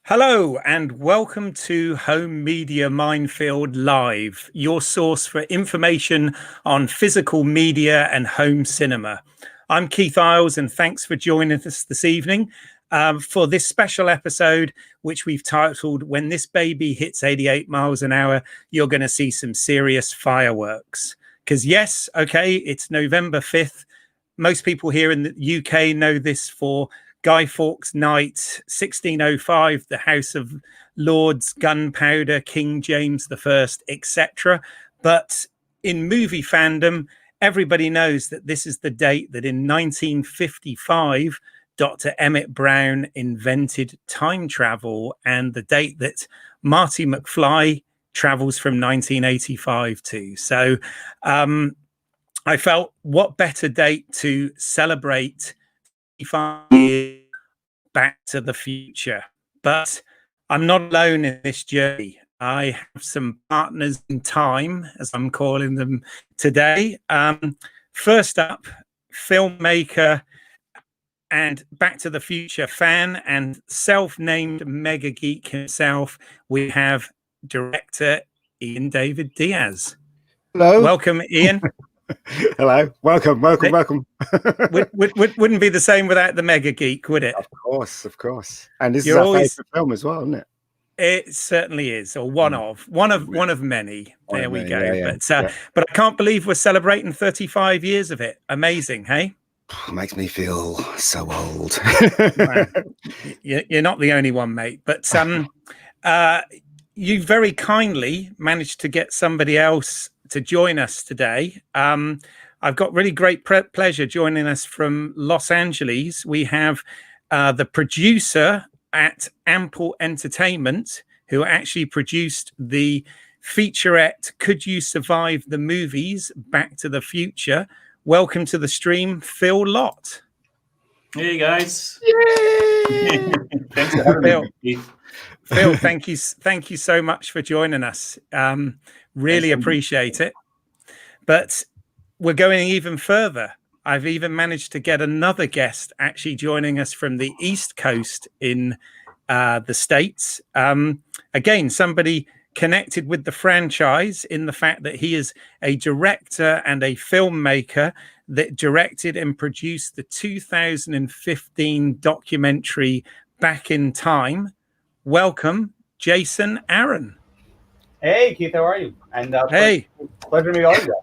Hello and welcome to Home Media Minefield Live, your source for information on physical media and home cinema. I'm Keith Isles and thanks for joining us this evening for this special episode, which we've titled When This Baby Hits 88 Miles an Hour, You're Going to See Some Serious Fireworks. Because yes, okay, it's November 5th. Most people here in the UK know this for Guy Fawkes Night, 1605, the House of Lords, gunpowder, King James I, etc. But in movie fandom, everybody knows that this is the date that in 1955, Dr. Emmett Brown invented time travel, and the date that Marty McFly travels from 1985 to. So I felt what better date to celebrate 5 years Back to the Future. But I'm not alone in this journey. I have some partners in time, as I'm calling them today. First up, filmmaker and Back to the Future fan and self-named mega geek himself, we have director Ian David Diaz. Hello. Welcome, Ian. Hello. Welcome. Wouldn't be the same without the mega geek, would it? Of course. And this is our favorite film as well, isn't it? It certainly is, or one of many. There we go. Yeah. But I can't believe we're celebrating 35 years of it. Amazing, hey? It makes me feel so old. Well, you're not the only one, mate. But you very kindly managed to get somebody else to join us today. I've got really great pleasure joining us from Los Angeles. We have the producer at Ample Entertainment, who actually produced the featurette Could You Survive the Movies Back to the Future. Welcome to the stream, Phil Lott. Hey guys. Yay! Thanks for having me. Phil, thank you so much for joining us. Really appreciate it. But we're going even further. I've even managed to get another guest actually joining us from the East Coast in the States. Again, somebody connected with the franchise in the fact that he is a director and a filmmaker that directed and produced the 2015 documentary Back in Time. Welcome, Jason Aron. Hey, Keith, how are you? And hey, pleasure to meet all of you.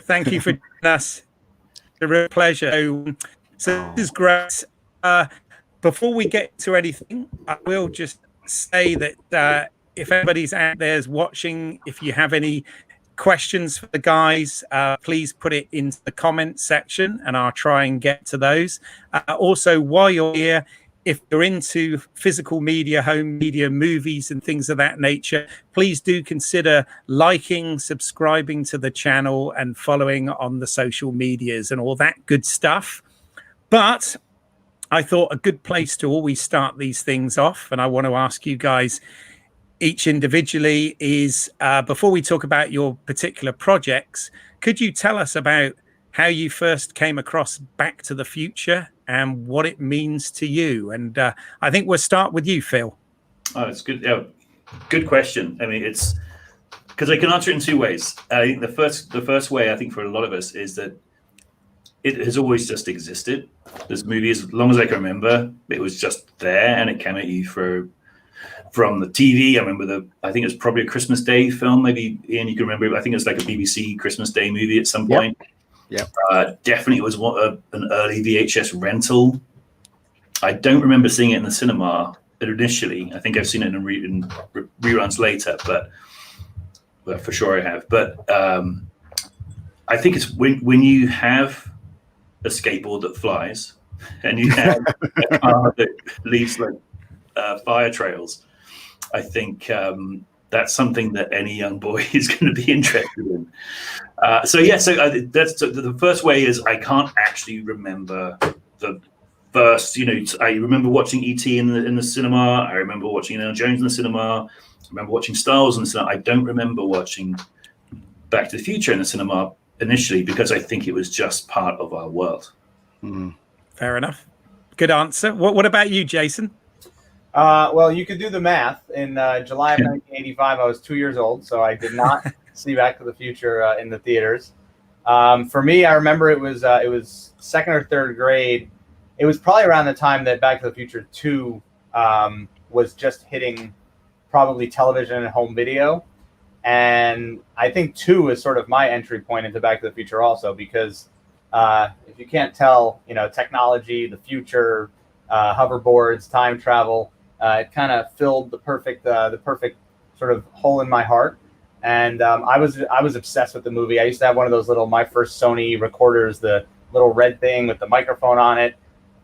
Thank you for joining us. It's a real pleasure. So this is great. Before we get to anything, I will just say that if anybody's out there is watching, if you have any questions for the guys, please put it into the comment section and I'll try and get to those. Also, while you're here, if you're into physical media, home media, movies and things of that nature, please do consider liking, subscribing to the channel and following on the social medias and all that good stuff. But I thought a good place to always start these things off, and I want to ask you guys each individually, is before we talk about your particular projects, could you tell us about how you first came across Back to the Future and what it means to you? And I think we'll start with you, Phil. Oh, it's good. Good question. I mean, it's because I can answer it in two ways. I think the first way, I think for a lot of us, is that it has always just existed. This movie, as long as I can remember, it was just there and it came at you from the TV. I remember I think it was probably a Christmas Day film. Maybe, Ian, you can remember. I think it was like a BBC Christmas Day movie at some point. Yeah. Definitely was an early VHS rental. I don't remember seeing it in the cinema initially. I think I've seen it in reruns later, but for sure I have. But I think it's when you have a skateboard that flies and you have a car that leaves like fire trails, I think that's something that any young boy is going to be interested in. So that's the first way is I can't actually remember the first. I remember watching E.T. in the cinema. I remember watching Indiana Jones in the cinema. I remember watching Star Wars in the cinema. I don't remember watching Back to the Future in the cinema initially because I think it was just part of our world. Fair enough. Good answer. What about you, Jason? Well, you could do the math. In July of 1985, I was 2 years old, so I did not see Back to the Future in the theaters. For me, I remember it was second or third grade. It was probably around the time that Back to the Future 2 was just hitting probably television and home video. And I think 2 is sort of my entry point into Back to the Future also, because if you can't tell, technology, the future, hoverboards, time travel, it kind of filled the perfect sort of hole in my heart. And I was obsessed with the movie. I used to have one of those my first Sony recorders, the little red thing with the microphone on it.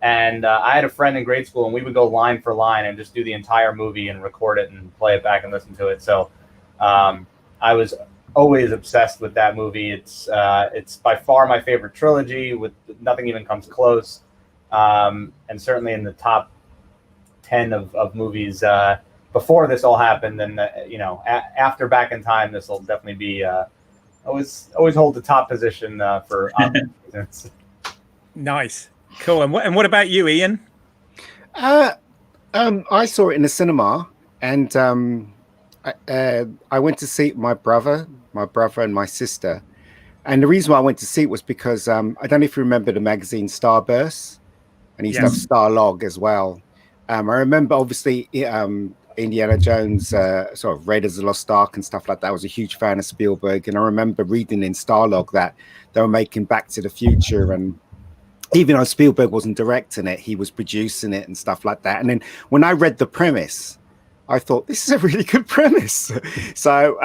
And I had a friend in grade school, and we would go line for line and just do the entire movie and record it and play it back and listen to it. So I was always obsessed with that movie. It's by far my favorite trilogy. With nothing even comes close, and certainly in the top 10 of movies before this all happened. And after Back in Time, this will definitely be always hold the top position for obvious reasons. Nice, cool. And what about you, Ian? I saw it in the cinema, and I went to see my brother and my sister. And the reason why I went to see it was because I don't know if you remember the magazine Starburst, and he used to have Starlog as well. I remember obviously Indiana Jones, sort of Raiders of the Lost Ark and stuff like that. I was a huge fan of Spielberg, and I remember reading in Starlog that they were making Back to the Future, and even though Spielberg wasn't directing it, he was producing it and stuff like that. And then when I read the premise, I thought, this is a really good premise. So,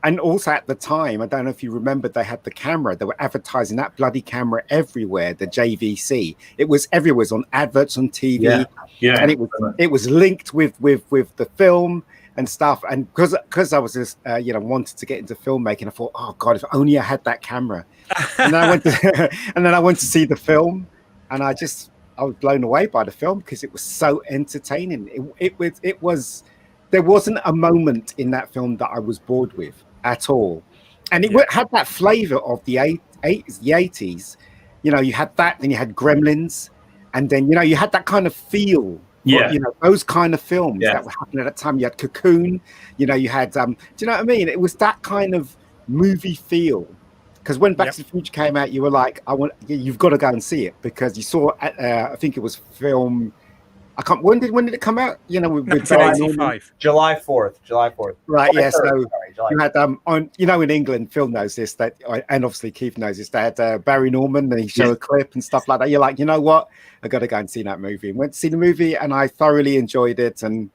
and also at the time, I don't know if you remember, they had the camera. They were advertising that bloody camera everywhere, the JVC. It was everywhere. It was on adverts on TV. Yeah. And it was linked with the film and stuff. And because I was just, wanted to get into filmmaking, I thought, oh God, if only I had that camera. And then I went to see the film, and I was blown away by the film because it was so entertaining. It was. There wasn't a moment in that film that I was bored with at all. And it had that flavor of the 80s. You had that, then you had Gremlins, and then, you had that kind of feel. Yeah. Those kind of films that were happening at that time. You had Cocoon, you had, do you know what I mean? It was that kind of movie feel. Because when Back to the Future came out, you were like, you've got to go and see it, because you saw, I think it was film, when did it come out? With 1985. July 4th. Right, July yeah. 3rd, So sorry, you had in England, Phil knows this, and obviously Keith knows this. They had Barry Norman, and he showed a clip and stuff like that. You're like, you know what? I got to go and see that movie. And went to see the movie, and I thoroughly enjoyed it. And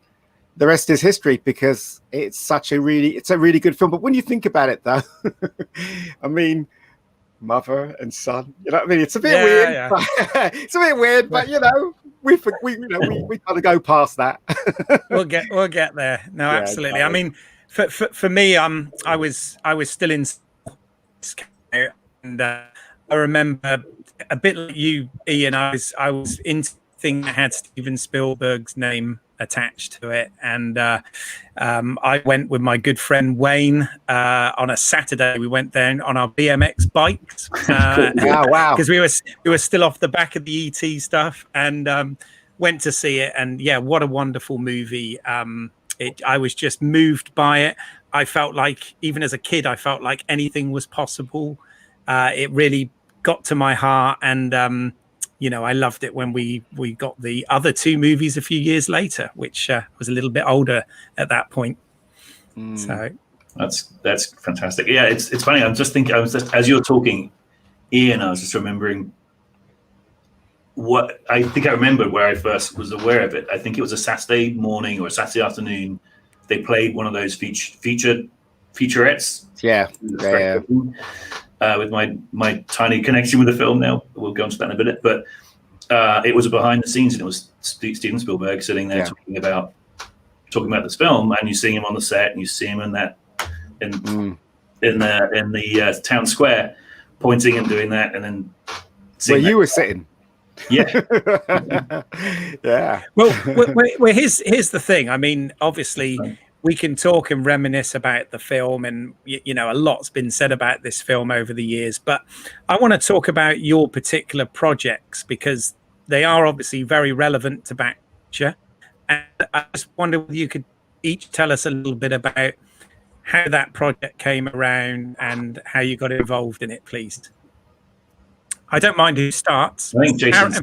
the rest is history, because it's a really good film. But when you think about it, though, I mean, mother and son, you know what I mean? It's a bit weird. Yeah. But, it's a bit weird, but we got to go past that. we'll get there. No, absolutely. Exactly. I mean, for me, I was still in, and I remember a bit like you, Ian. I was into thing that had Steven Spielberg's name attached to it, and I went with my good friend Wayne on a Saturday. We went there on our BMX bikes. Wow! Because we were still off the back of the ET stuff, and went to see it. And what a wonderful movie! I was just moved by it. I felt like, even as a kid, I felt like anything was possible. It really got to my heart, and I loved it when we got the other two movies a few years later, which was a little bit older at that point. So that's fantastic. Yeah, it's funny. I'm just thinking. As you're talking, Ian, I was just remembering what I think I remembered where I first was aware of it. I think it was a Saturday morning or a Saturday afternoon. They played one of those featurettes. Yeah. With my tiny connection with the film now. We'll go into that in a minute. But it was a behind the scenes, and it was Steven Spielberg sitting there talking about this film, and you see him on the set, and you see him in the town square pointing and doing that, and then where you were sitting. Yeah. Yeah. Well, here's the thing. I mean, obviously, we can talk and reminisce about the film, and a lot's been said about this film over the years, but I want to talk about your particular projects, because they are obviously very relevant to Back to the Future, I just wonder whether you could each tell us a little bit about how that project came around and how you got involved in it, please. I don't mind who starts. I think Jason's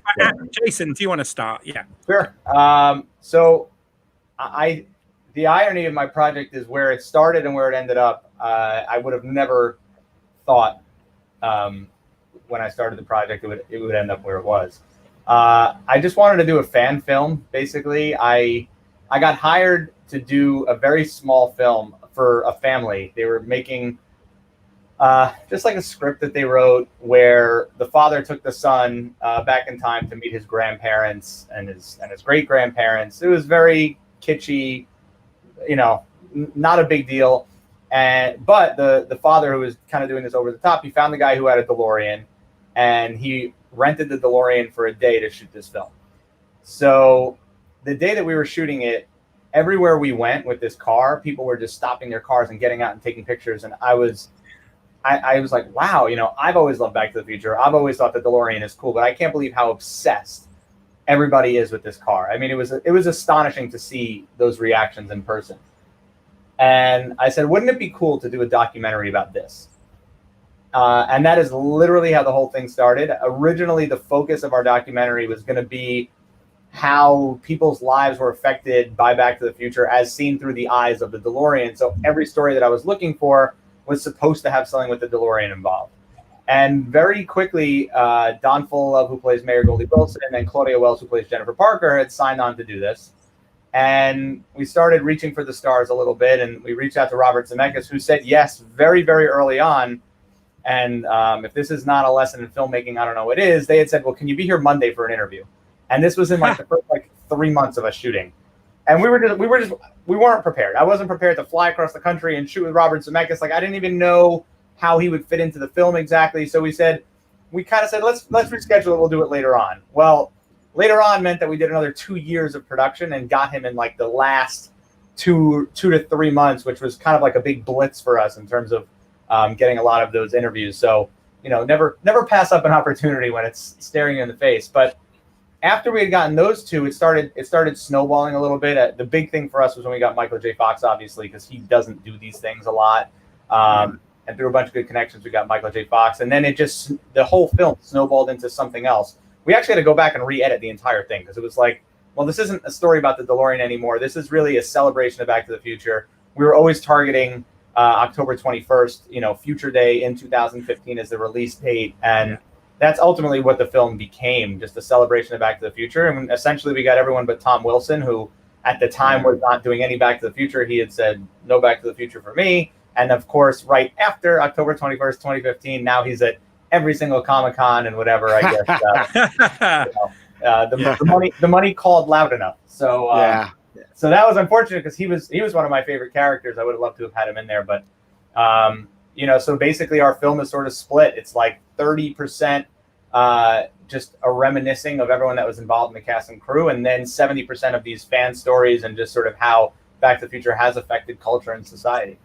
Jason, do you want to start? Yeah. Sure. So the irony of my project is where it started and where it ended up. I would have never thought when I started the project it would end up where it was. I just wanted to do a fan film. Basically, I got hired to do a very small film for a family. They were making just like a script that they wrote where the father took the son back in time to meet his grandparents and his great grandparents. It was very kitschy, not a big deal. But the father, who was kind of doing this over the top, he found the guy who had a DeLorean, and he rented the DeLorean for a day to shoot this film. So the day that we were shooting it, everywhere we went with this car, people were just stopping their cars and getting out and taking pictures. And I was like, wow, I've always loved Back to the Future. I've always thought the DeLorean is cool, but I can't believe how obsessed everybody is with this car. I mean, it was astonishing to see those reactions in person. And I said, wouldn't it be cool to do a documentary about this? And that is literally how the whole thing started. Originally, the focus of our documentary was going to be how people's lives were affected by Back to the Future as seen through the eyes of the DeLorean. So every story that I was looking for was supposed to have something with the DeLorean involved. And very quickly, Don Fullilove, who plays Mayor Goldie Wilson, and Claudia Wells, who plays Jennifer Parker, had signed on to do this. And we started reaching for the stars a little bit, and we reached out to Robert Zemeckis, who said yes very, very early on. And if this is not a lesson in filmmaking, I don't know what is. They had said, well, can you be here Monday for an interview? And this was in the first 3 months of us shooting. And we weren't prepared. I wasn't prepared to fly across the country and shoot with Robert Zemeckis. I didn't even know how he would fit into the film exactly. So we kind of said, let's reschedule it. We'll do it later on. Well, later on meant that we did another 2 years of production and got him in the last two to 3 months, which was kind of like a big blitz for us in terms of getting a lot of those interviews. So, never pass up an opportunity when it's staring you in the face. But after we had gotten those two, it started snowballing a little bit. The big thing for us was when we got Michael J. Fox, obviously, because he doesn't do these things a lot. And through a bunch of good connections, we got Michael J. Fox. And then the whole film snowballed into something else. We actually had to go back and re-edit the entire thing because it was like, well, this isn't a story about the DeLorean anymore. This is really a celebration of Back to the Future. We were always targeting October 21st, Future Day in 2015 as the release date. And that's ultimately what the film became, just a celebration of Back to the Future. And essentially we got everyone but Tom Wilson, who at the time was not doing any Back to the Future. He had said, no Back to the Future for me. And of course, right after October 21st, 2015, now he's at every single Comic-Con and whatever, I guess. The money called loud enough. So so that was unfortunate because he was one of my favorite characters. I would have loved to have had him in there, but so basically our film is sort of split. It's like 30% just a reminiscing of everyone that was involved in the cast and crew, and then 70% of these fan stories and just sort of how Back to the Future has affected culture and society.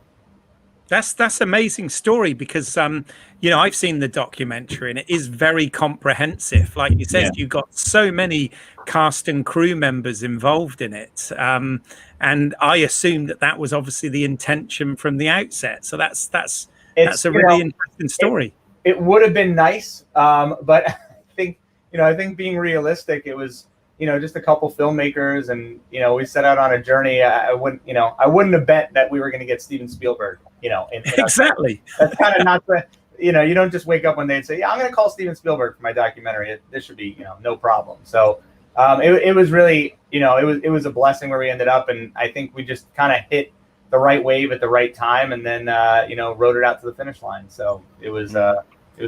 That's amazing story because I've seen the documentary and it is very comprehensive. Like you said, you've got so many cast and crew members involved in it, and I assume that was obviously the intention from the outset. So that's a really interesting story. It would have been nice, but I think being realistic, it was just a couple filmmakers, and we set out on a journey. I wouldn't have bet that we were going to get Steven Spielberg. Exactly. That's kind of not the. You don't just wake up one day and say, I'm going to call Steven Spielberg for my documentary. This should be no problem. So it was really it was a blessing where we ended up, and I think we just kind of hit the right wave at the right time, and then rode it out to the finish line. So it was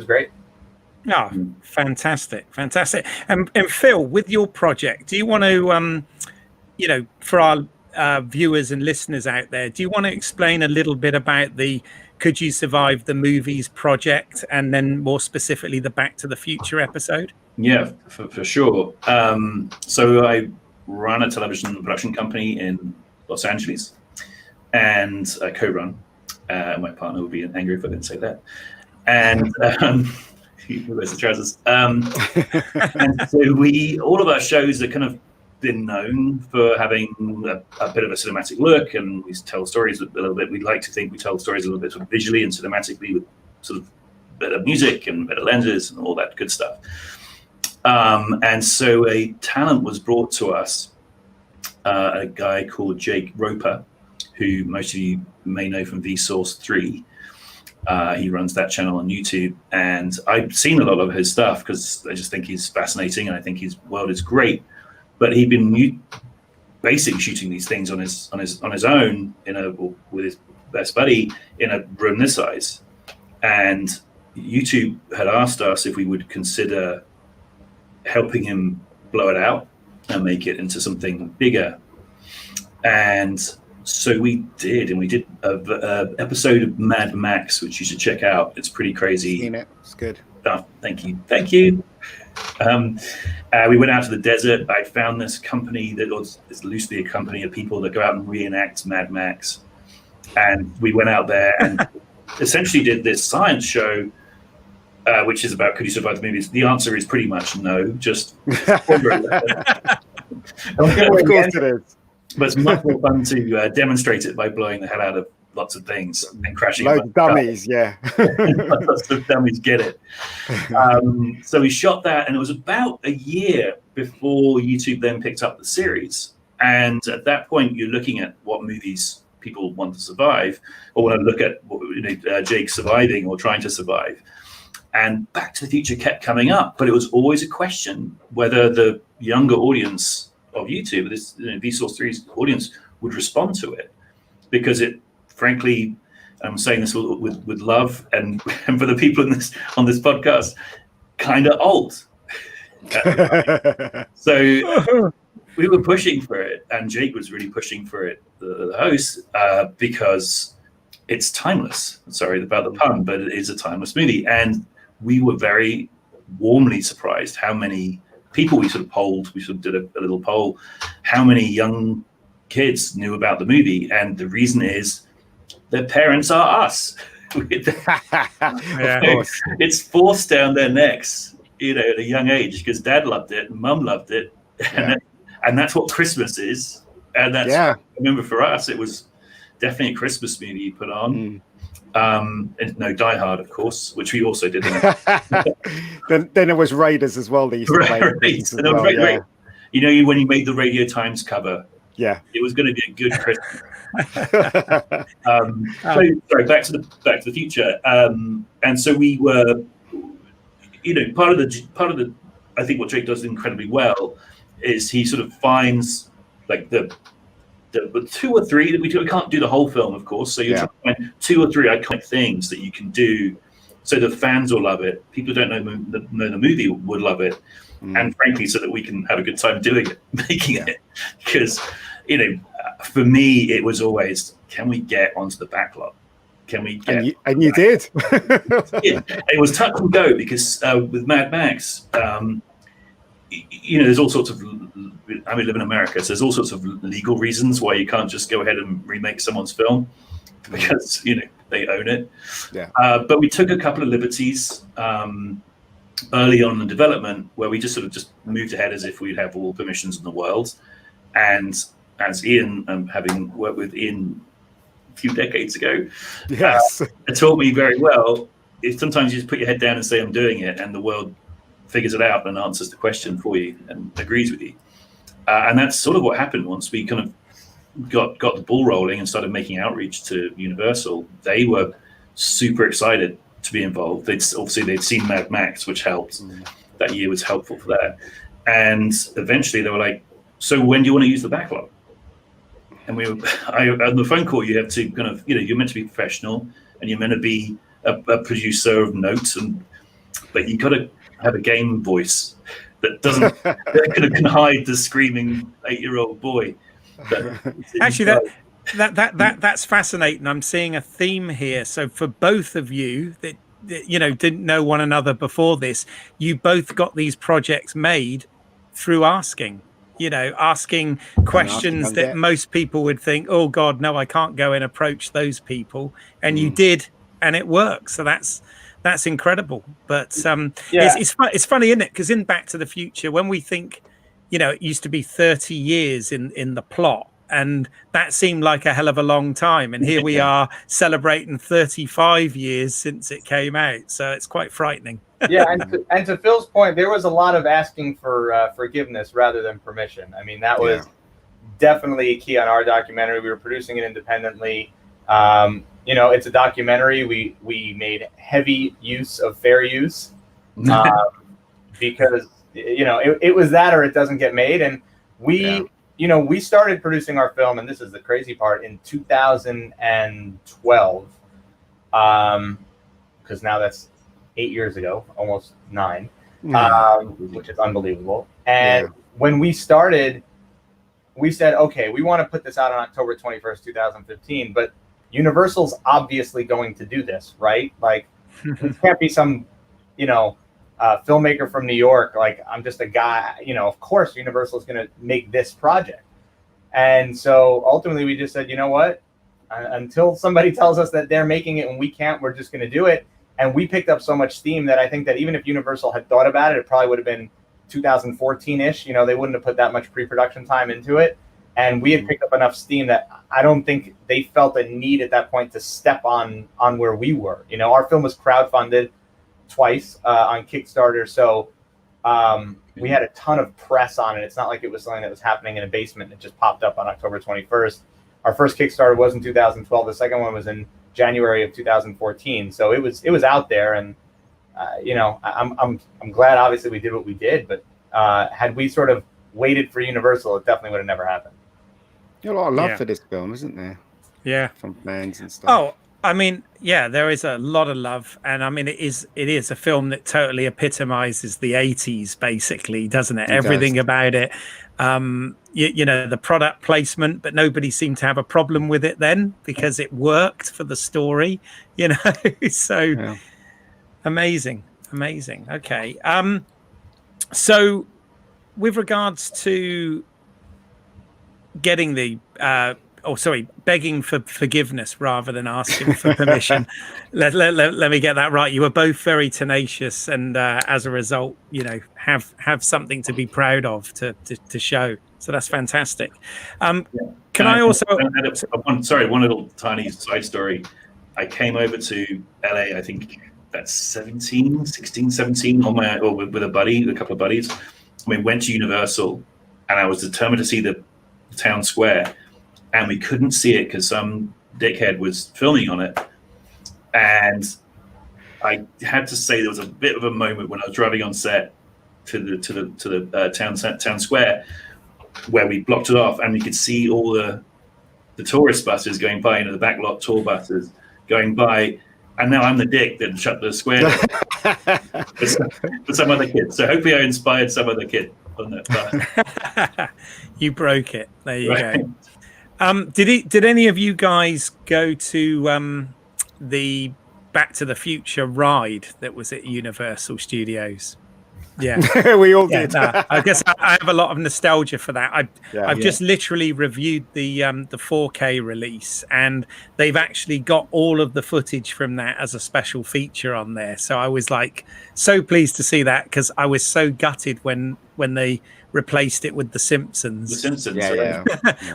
great. Oh, fantastic. And Phil, with your project, do you want to, for our viewers and listeners out there, do you want to explain a little bit about the Could You Survive the Movies project, and then more specifically the Back to the Future episode? Yeah, for sure. So I run a television production company in Los Angeles and co-run. My partner would be angry if I didn't say that. And he wears the trousers. And so all of our shows are kind of been known for having a bit of a cinematic look, and we tell stories a little bit. We'd like to think we tell stories a little bit sort of visually and cinematically with sort of better music and better lenses and all that good stuff. And so a talent was brought to us, a guy called Jake Roper, who most of you may know from Vsauce 3. He runs that channel on YouTube, and I've seen a lot of his stuff because I just think he's fascinating, and I think his world is great. But he'd been basically shooting these things on his own with his best buddy in a room this size, and YouTube had asked us if we would consider helping him blow it out and make it into something bigger. And so we did, and we did an episode of Mad Max, which you should check out. It's pretty crazy. Seen it. It's good. Oh, thank you. We went out to the desert. I found this company it's loosely a company of people that go out and reenact Mad Max. And we went out there and essentially did this science show, which is about, could you survive the movies? The answer is pretty much no. Just Of course it is. But it's much more fun to demonstrate it by blowing the hell out of lots of things and crashing. Loads of dummies, yeah. Lots of dummies get it. So we shot that, and it was about a year before YouTube then picked up the series. And at that point, you're looking at what movies people want to survive, or want to look at Jake surviving or trying to survive. And Back to the Future kept coming up, but it was always a question whether the younger audience of YouTube, this Vsauce 3's audience, would respond to it, because it, frankly, I'm saying this with love and for the people on this podcast, kind of old. So we were pushing for it, and Jake was really pushing for it, the host, because it's timeless. Sorry about the pun, but it is a timeless movie, and we were very warmly surprised how many people we sort of polled. We sort of did a little poll, how many young kids knew about the movie, and the reason is their parents are us. It's forced down their necks, at a young age, because Dad loved it and Mum loved it, and that's what Christmas is. And that's I remember for us, it was definitely a Christmas movie you put on. And Die Hard, of course, which we also did. Then it was Raiders as well. They used to play right. When you made the Radio Times cover, it was going to be a good Christmas. Sorry, back to the future. And so we were, part of the. I think what Jake does incredibly well is he sort of finds like the 2 or 3 that we do. We can't do the whole film, of course. So you're trying to find 2 or 3 iconic things that you can do, so the fans will love it. People who don't know the movie would love it, and frankly, so that we can have a good time doing it, making it. Because for me, it was always, can we get onto the backlog? Can we get? And you did. It was touch and go, because with Mad Max, there's all sorts of. I live in America, so there's all sorts of legal reasons why you can't just go ahead and remake someone's film, because they own it. But we took a couple of liberties early on in the development, where we just moved ahead as if we'd have all permissions in the world. And as Ian, having worked with Ian a few decades ago, it taught me very well. Sometimes you just put your head down and say, I'm doing it, and the world figures it out and answers the question for you and agrees with you. And that's sort of what happened once we kind of got the ball rolling and started making outreach to Universal. They were super excited to be involved. They'd seen Mad Max, which helped. That year was helpful for that. And eventually they were like, so when do you want to use the backlog? And on the phone call, you have to kind of, you're meant to be professional, and you're meant to be a producer of notes, but you got to have a game voice that can hide the screaming 8-year-old boy. Actually, that's fascinating. I'm seeing a theme here. So for both of you that didn't know one another before this, you both got these projects made through asking questions that most people would think, oh God, no, I can't go and approach those people, and you did, and it works. So that's incredible. But it's funny, isn't it? Because in Back to the Future, when we think it used to be 30 years in the plot. And that seemed like a hell of a long time. And here we are celebrating 35 years since it came out. So it's quite frightening. Yeah, and to Phil's point, there was a lot of asking for forgiveness rather than permission. I mean, that was definitely a key on our documentary. We were producing it independently. It's a documentary. We made heavy use of fair use because it was that or it doesn't get made. And we started producing our film, and this is the crazy part, in 2012, because now that's 8 years ago, almost 9, which is unbelievable. And when we started, we said, okay, we want to put this out on October 21st, 2015, but Universal's obviously going to do this, right? Like, it can't be some, filmmaker from New York. Like, I'm just a guy, of course Universal's going to make this project. And so ultimately we just said, you know what, until somebody tells us that they're making it and we can't, we're just going to do it. And we picked up so much steam that I think that even if Universal had thought about it, it probably would have been 2014-ish. They wouldn't have put that much pre-production time into it. And we had picked up enough steam that I don't think they felt a need at that point to step on where we were. Our film was crowdfunded twice on Kickstarter. So we had a ton of press on it. It's not like it was something that was happening in a basement and it just popped up on October 21st. Our first Kickstarter was in 2012. The second one was in January of 2014. So it was out there, and I'm glad obviously we did what we did, but had we sort of waited for Universal, it definitely would have never happened. There's a lot of love for this film, isn't there? Yeah. From fans and stuff. Oh, I mean, yeah, there is a lot of love, and I mean, it is a film that totally epitomizes the 80s, basically, doesn't it? Everything about it. The product placement, but nobody seemed to have a problem with it then because it worked for the story, So amazing. Okay. So with regards to getting the begging for forgiveness rather than asking for permission. let me get that right. You were both very tenacious, and as a result, have something to be proud of to show. So that's fantastic. Can I also? One little tiny side story. I came over to LA. I think that's 16, 17 with a couple of buddies. We went to Universal, and I was determined to see the town square. And we couldn't see it because some dickhead was filming on it. And I had to say there was a bit of a moment when I was driving on set to the town square where we blocked it off, and we could see all the tourist buses going by, the backlot tour buses going by. And now I'm the dick that shut the square down for some other kid. So hopefully I inspired some other kid on that bus. You broke it. There you go. Did any of you guys go to the Back to the Future ride that was at Universal Studios? Yeah, we all did. I guess I have a lot of nostalgia for that. I've just literally reviewed the 4K release, and they've actually got all of the footage from that as a special feature on there. So I was like so pleased to see that, because I was so gutted when they replaced it with The Simpsons. The Simpsons,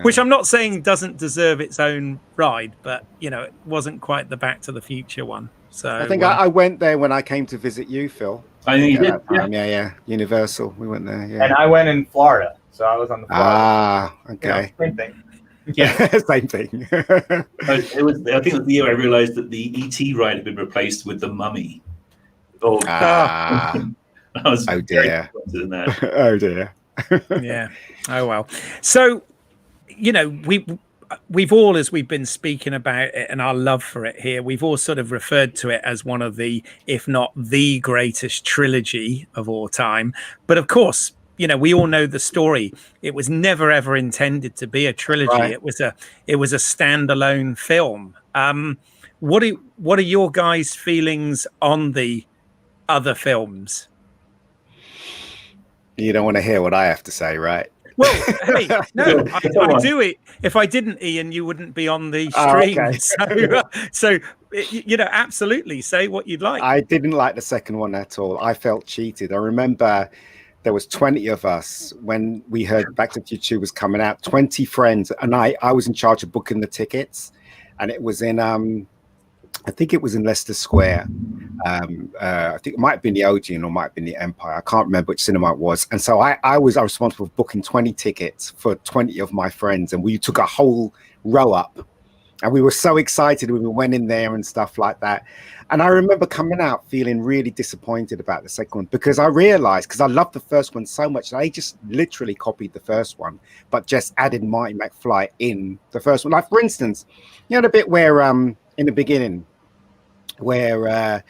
which I'm not saying doesn't deserve its own ride, but it wasn't quite the Back to the Future one. So I think I went there when I came to visit you, Phil. I think you did. Yeah. Universal. We went there. Yeah. And I went in Florida, so I was on the Florida. Ah, okay. Same thing. Yeah, same thing. I think it was the year I realized that the ET ride had been replaced with the Mummy. I was very disappointed in that. Oh dear. Yeah. Oh well. So, we've all, as we've been speaking about it and our love for it here, we've all sort of referred to it as one of the, if not the greatest trilogy of all time. But of course, we all know the story. It was never ever intended to be a trilogy. Right. It was a standalone film. What are your guys' feelings on the other films? You don't want to hear what I have to say, right? Well, hey, no, I do it. If I didn't, Ian, you wouldn't be on the stream. Okay. So, absolutely say what you'd like. I didn't like the second one at all. I felt cheated. I remember there was 20 of us when we heard Back to the Future was coming out. 20 friends, and I was in charge of booking the tickets, and it was in I think it was in Leicester Square. I think it might have been the Odeon or might have been the Empire. I can't remember which cinema it was. And so I was responsible for booking 20 tickets for 20 of my friends, and we took a whole row up. And we were so excited when we went in there and stuff like that. And I remember coming out feeling really disappointed about the second one, because I realized, because I loved the first one so much, they just literally copied the first one, but just added Marty McFly in the first one. Like, for instance, you know, the bit where in the beginning, where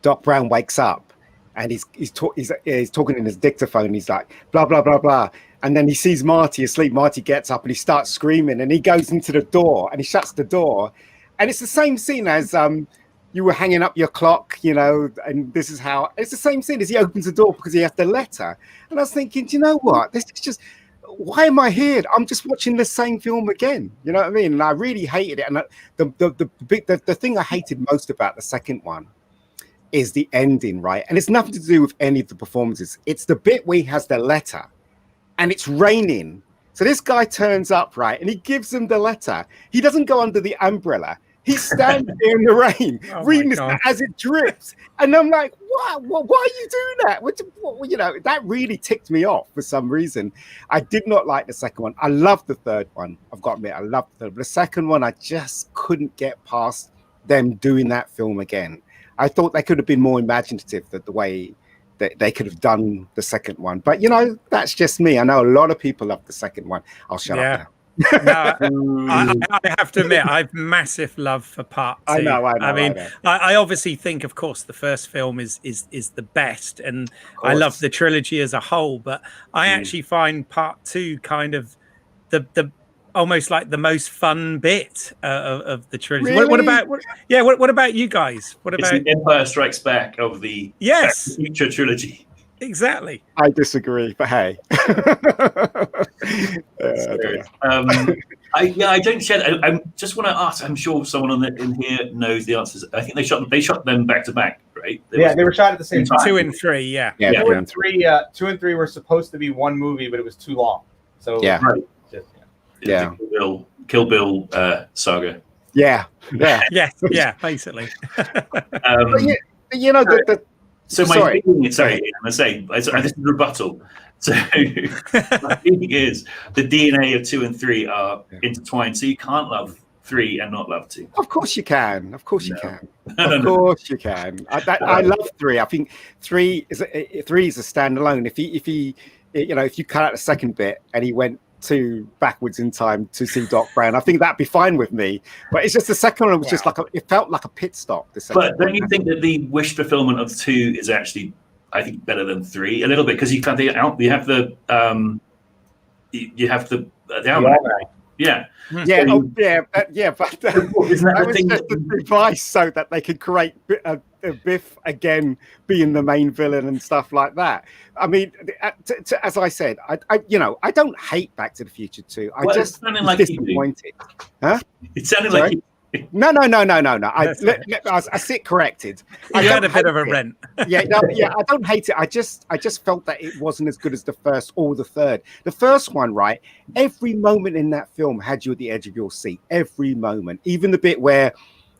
Doc Brown wakes up and he's talking in his dictaphone. He's like, blah, blah, blah, blah. And then he sees Marty asleep. Marty gets up and he starts screaming, and he goes into the door and he shuts the door. And it's the same scene as you were hanging up your clock, you know, and this is how it's the same scene as he opens the door because he has the letter. And I was thinking, do you know what? This is just, why am I here? I'm just watching the same film again. You know what I mean? And I really hated it. And the thing I hated most about the second one is the ending, right? And it's nothing to do with any of the performances. It's the bit where he has the letter and it's raining. So this guy turns up, right? And he gives him the letter. He doesn't go under the umbrella. He's standing there in the rain, reading this as it drips. And I'm like, what? Why are you doing that? What, you know, that really ticked me off for some reason. I did not like the second one. I loved the third one. I've got to admit, I loved the third. But the second one, I just couldn't get past them doing that film again. I thought they could have been more imaginative the way that they could have done the second one. But, you know, that's just me. I know a lot of people love the second one. I'll shut up now. No, I have to admit, I've massive love for part two. I know. I mean, I obviously think, of course, the first film is the best, and I love the trilogy as a whole. But I actually find part two kind of the almost like the most fun bit of the trilogy. Really? What about you guys? What about the Empire Strikes Back of the Back to the Future trilogy? Exactly. I disagree, but hey. I don't share. I just want to ask. I'm sure someone in here knows the answers. I think they shot them back to back, right? They were shot at the same time. 2 and 3, yeah. 2 and 3. 2 and 3 were supposed to be one movie, but it was too long. So right. The Kill Bill saga. Yeah, basically. You know, So my feeling is, sorry, I'm going to say, this is a rebuttal. So my feeling is the DNA of 2 and 3 are intertwined, so you can't love 3 and not love 2. Of course you can. Of course you can. Of course you can. I love 3. I think 3 is a standalone. If you cut out the second bit and he went backwards in time to see Doc Brown, I think that'd be fine with me. But it's just the second one was just like it felt like a pit stop. But don't you think that the wish fulfillment of 2 is actually, I think, better than 3 a little bit, because you have the album. Yeah. But that was just a device so that they could create Biff again being the main villain and stuff like that. I mean, as I said, I don't hate Back to the Future 2. I just was disappointed. Huh? It sounded like No. I sit corrected. You had a bit of a rent. I don't hate it. I just felt that it wasn't as good as the first or the third. The first one, right? Every moment in that film had you at the edge of your seat. Every moment, even the bit where,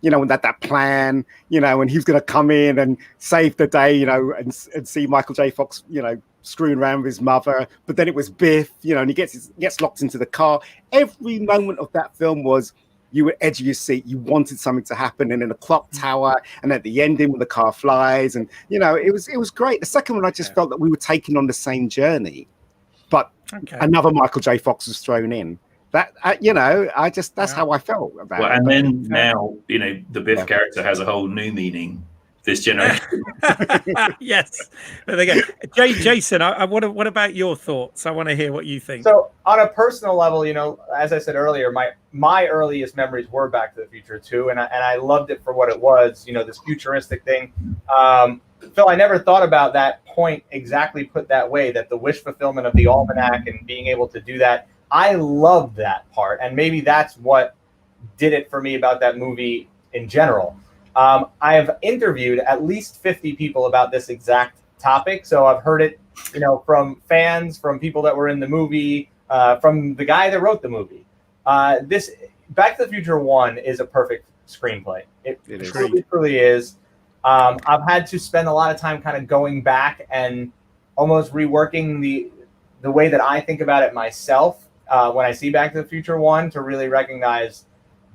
you know, that plan, you know, and he was going to come in and save the day, you know, and see Michael J. Fox, you know, screwing around with his mother. But then it was Biff, you know, and he gets locked into the car. Every moment of that film was, you were edge of your seat. You wanted something to happen, and in the clock tower, and at the ending when the car flies, and you know, it was great. The second one, I just felt that we were taking on the same journey, but another Michael J. Fox was thrown in. That that's how I felt about it. And then now, you know, the Biff character has a whole new meaning this generation. Yes. There they go. Jason, what about your thoughts? I want to hear what you think. So on a personal level, you know, as I said earlier, my earliest memories were Back to the Future 2, and I loved it for what it was, you know, this futuristic thing. Phil, I never thought about that point exactly put that way, that the wish fulfillment of the almanac and being able to do that. I loved that part, and maybe that's what did it for me about that movie in general. I have interviewed at least 50 people about this exact topic, so I've heard it from fans, from people that were in the movie, from the guy that wrote the movie. This Back to the Future 1 is a perfect screenplay. It truly is. I've had to spend a lot of time kind of going back and almost reworking the way that I think about it myself when I see Back to the Future 1 to really recognize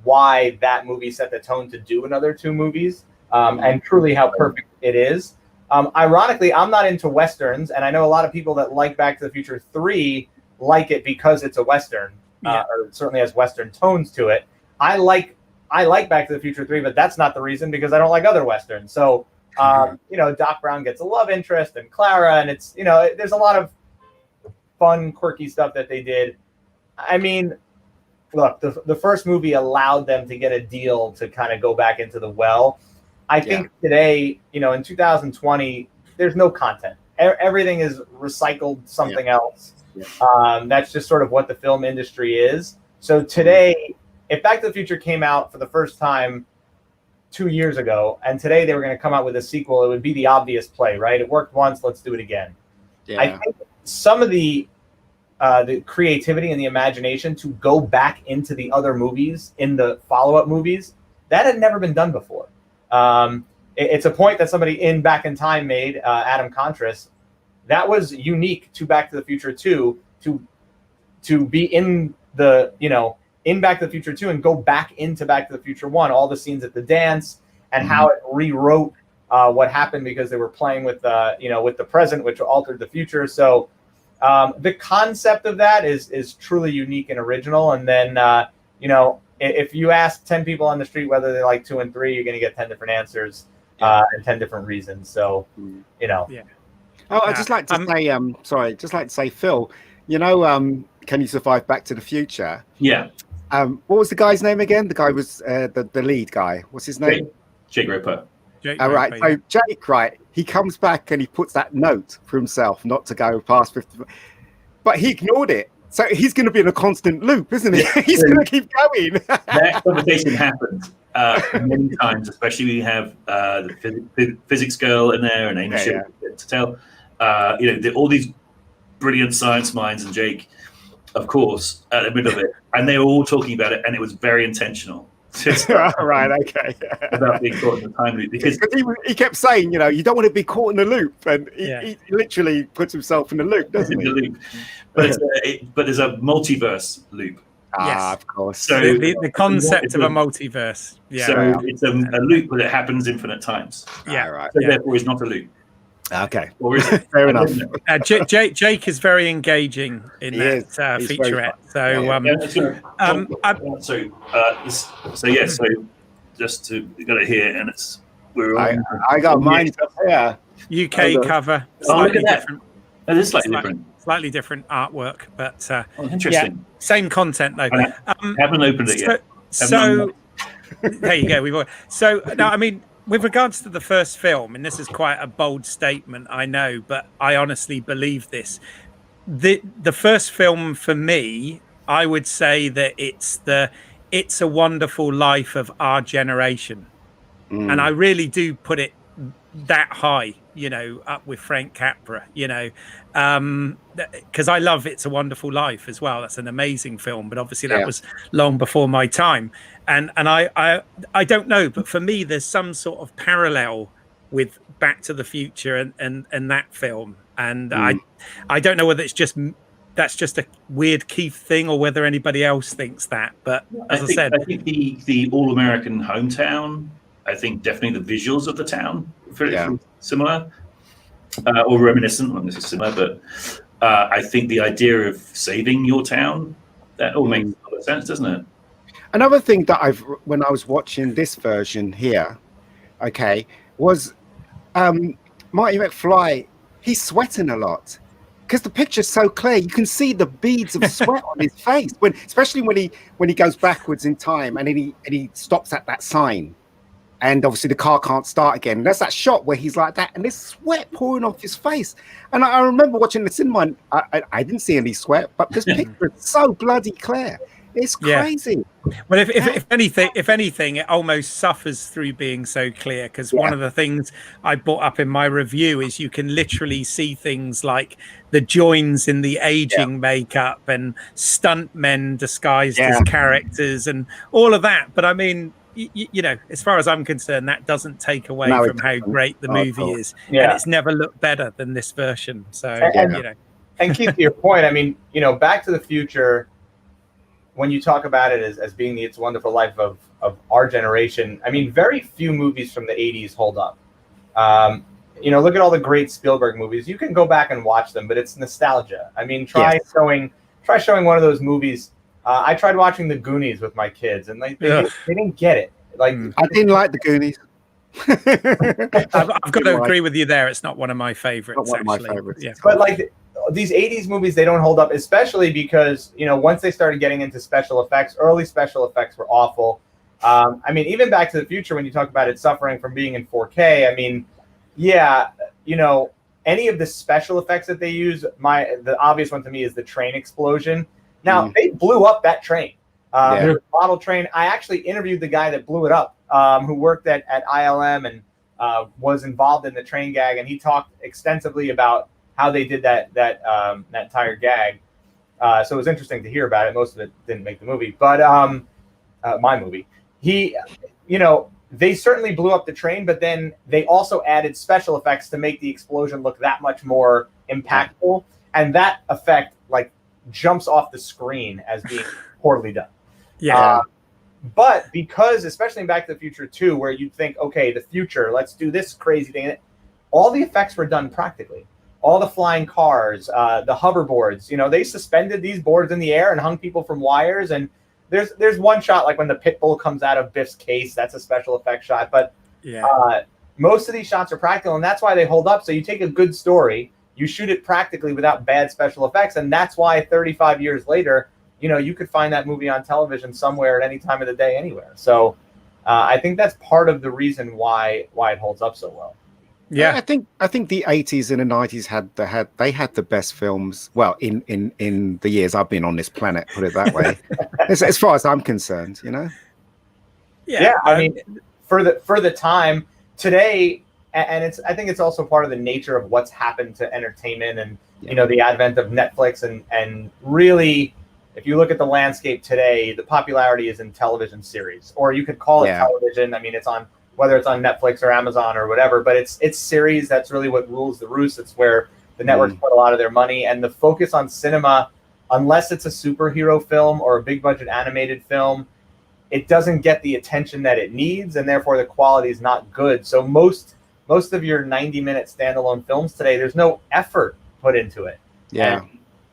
why that movie set the tone to do another 2 movies and truly how perfect it is. Ironically, I'm not into Westerns, and I know a lot of people that like Back to the Future 3 like it because it's a Western, or certainly has Western tones to it. I like Back to the Future 3, but that's not the reason, because I don't like other Westerns. So, Doc Brown gets a love interest and Clara, and it's, there's a lot of fun, quirky stuff that they did. I mean, look, the first movie allowed them to get a deal to kind of go back into the well. I think today, in 2020, there's no content. Everything is recycled something else. Yeah. That's just sort of what the film industry is. So today, if Back to the Future came out for the first time 2 years ago, and today they were going to come out with a sequel, it would be the obvious play, right? It worked once, let's do it again. Yeah. I think some of the creativity and the imagination to go back into the other movies, in the follow-up movies, that had never been done before. It's a point that somebody in Back in Time made, Adam Contras, that was unique to Back to the Future 2 to be in the, in Back to the Future 2 and go back into Back to the Future 1, all the scenes at the dance and how it rewrote what happened because they were playing with, with the present, which altered the future. So the concept of that is truly unique and original. And then, if you ask 10 people on the street whether they like 2 and 3, you're going to get 10 different answers and 10 different reasons. So, Yeah. Oh, I'd just like to say, Phil, Can You Survive Back to the Future? Yeah. What was the guy's name again? The guy was the lead guy. What's his name? Jake Roper. Right. So Jake, right, he comes back and he puts that note for himself not to go past 50. But he ignored it. So he's going to be in a constant loop, isn't he? He's going to keep going. That conversation happened many times, especially when you have the physics girl in there and Amy to tell. All these brilliant science minds and Jake, of course, at the middle of it. And they were all talking about it, and it was very intentional. Right, okay. About being caught in the time loop. Because he kept saying, you don't want to be caught in the loop. And he literally puts himself in the loop, doesn't he? In the loop. But there's a multiverse loop. Yes, of course. So the concept of a multiverse. Yeah. So it's a loop, but it happens infinite times. Yeah, right. So therefore, it's not a loop. Okay. Or is it? Fair enough. Jake is very engaging in that featurette. So just to got it here, and it's I got mine up here. UK cover. Look at that. It is slightly different. Slightly different artwork, but interesting. Same content though. Haven't opened it yet. So there you go. So no, I mean, with regards to the first film, and this is quite a bold statement, I know, but I honestly believe this. The first film for me, I would say that It's a Wonderful Life of our generation, and I really do put it that high, up with Frank Capra, because I love It's a Wonderful Life as well. That's an amazing film, but obviously that was long before my time. And I don't know, but for me, there's some sort of parallel with Back to the Future and that film. And I don't know whether that's just a weird Keith thing or whether anybody else thinks that. But I think the all-American hometown, I think definitely the visuals of the town are similar or reminiscent. Not necessarily similar, but I think the idea of saving your town, that all makes a lot of sense, doesn't it? Another thing that when I was watching this version here, was Marty McFly. He's sweating a lot because the picture's so clear. You can see the beads of sweat on his face especially when he goes backwards in time and he stops at that sign. And obviously the car can't start again. And that's that shot where he's like that, and there's sweat pouring off his face. And I remember watching the cinema, and I didn't see any sweat, but this picture is so bloody clear. It's crazy. Well, if anything, it almost suffers through being so clear, because one of the things I brought up in my review is you can literally see things like the joins in the aging makeup and stunt men disguised as characters and all of that. But I mean, you know, as far as I'm concerned, that doesn't take away from how great the movie is, and it's never looked better than this version. So you know, and Keith, to your point, I mean, you know, Back to the Future, when you talk about it as being the It's a Wonderful Life of our generation, I mean, very few movies from the 80s hold up. You know, look at all the great Spielberg movies. You can go back and watch them, but it's nostalgia. I mean, try showing one of those movies. I tried watching The Goonies with my kids, and they didn't get it. Like, I didn't like The Goonies. I've got to agree with you there. It's not one of my favorites. Not one of my favorites. Yeah. But like these 80s movies, they don't hold up, especially because, you know, once they started getting into special effects, early special effects were awful. I mean, even Back to the Future, when you talk about it suffering from being in 4K, I mean, you know, any of the special effects that they use, the obvious one to me is the train explosion. Now, they blew up that train. The model train. I actually interviewed the guy that blew it up, who worked at ILM and was involved in the train gag, and he talked extensively about how they did that entire gag. So it was interesting to hear about it. Most of it didn't make the movie, but my movie. You know, they certainly blew up the train, but then they also added special effects to make the explosion look that much more impactful, and that effect like jumps off the screen as being poorly done. But because, especially in Back to the Future 2, where you'd think, okay, the future, let's do this crazy thing, all the effects were done practically. All the flying cars, the hoverboards, you know, they suspended these boards in the air and hung people from wires. And there's one shot, like when the pit bull comes out of Biff's case, that's a special effect shot. But most of these shots are practical, and that's why they hold up. So you take a good story, you shoot it practically without bad special effects, and that's why 35 years later, you know, you could find that movie on television somewhere at any time of the day, anywhere. So I think that's part of the reason why it holds up so well. Yeah, I think the 80s and the 90s had the best films. Well, in the years I've been on this planet, put it that way. as far as I'm concerned, you know. Yeah, I mean, for the time today, and I think it's also part of the nature of what's happened to entertainment, and you know, the advent of Netflix, and really, if you look at the landscape today, the popularity is in television series, or you could call it television. I mean, it's on, whether it's on Netflix or Amazon or whatever, but it's series. That's really what rules the roost. It's where the networks put a lot of their money, and the focus on cinema, unless it's a superhero film or a big budget animated film, it doesn't get the attention that it needs, and therefore the quality is not good. So most of your 90-minute standalone films today, there's no effort put into it.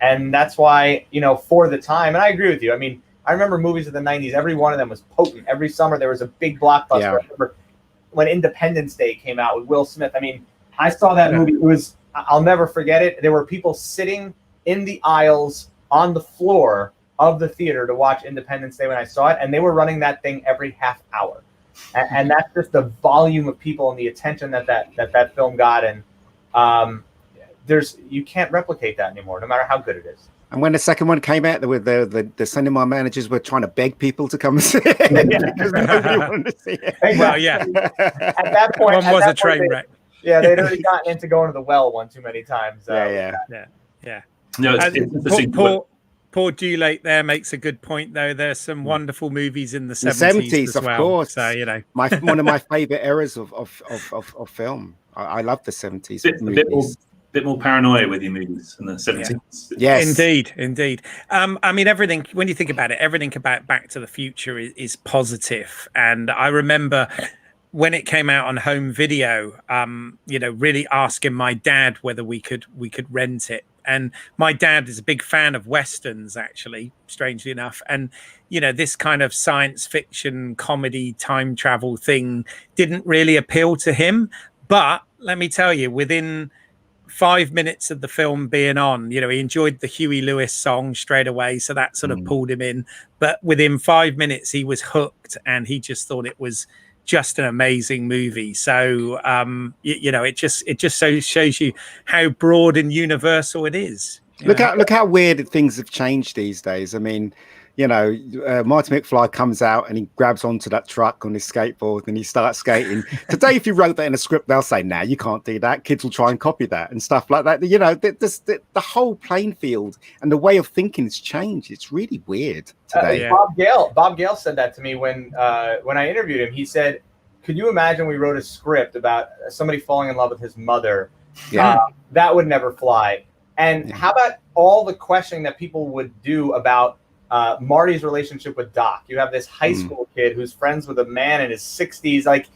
And that's why, you know, for the time, and I agree with you. I mean, I remember movies of the 90s, every one of them was potent. Every summer there was a big blockbuster. I remember when Independence Day came out with Will Smith. I mean, I saw that movie. It was, I'll never forget it. There were people sitting in the aisles on the floor of the theater to watch Independence Day when I saw it, and they were running that thing every half hour. And that's just the volume of people and the attention that film got. And you can't replicate that anymore, no matter how good it is. And when the second one came out, the cinema managers were trying to beg people to come and see it because nobody wanted to see it. Exactly. Well, yeah. At that point, one was a train wreck. Yeah, they'd already gotten into going to the well one too many times. Yeah. No, it's interesting. Paul Dulate there makes a good point, though. There's some wonderful movies in the 70s as well. Of course. So, you know, one of my favorite eras of film. I love the 70s movies. Bit more paranoia with your movies in the 70s. Yes, indeed. I mean, everything, when you think about it, everything about Back to the Future is positive. And I remember when it came out on home video, you know, really asking my dad whether we could rent it. And my dad is a big fan of Westerns, actually, strangely enough. And, you know, this kind of science fiction, comedy, time travel thing didn't really appeal to him. But let me tell you, within 5 minutes of the film being on, you know, he enjoyed the Huey Lewis song straight away. So that sort of pulled him in. But within 5 minutes, he was hooked, and he just thought it was just an amazing movie. So, you know, it just so shows you how broad and universal it is. Look how weird things have changed these days. I mean, Marty McFly comes out and he grabs onto that truck on his skateboard and he starts skating. Today, if you wrote that in a script, they'll say, "Nah, you can't do that." Kids will try and copy that and stuff like that. The whole playing field and the way of thinking has changed. It's really weird today. Bob Gale said that to me when I interviewed him. He said, "Could you imagine we wrote a script about somebody falling in love with his mother? That would never fly." And how about all the questioning that people would do about Marty's relationship with Doc? You have this high school kid who's friends with a man in his 60s. Like,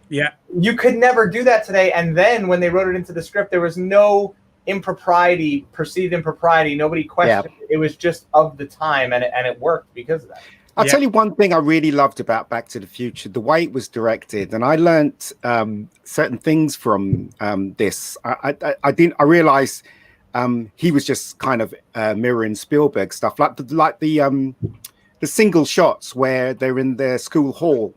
you could never do that today. And then when they wrote it into the script, there was no perceived impropriety. Nobody questioned it. It was just of the time, and it worked because of that. I'll tell you one thing I really loved about Back to the Future, the way it was directed, and I learnt certain things from this. I realized he was just kind of mirroring Spielberg stuff, like the single shots where they're in their school hall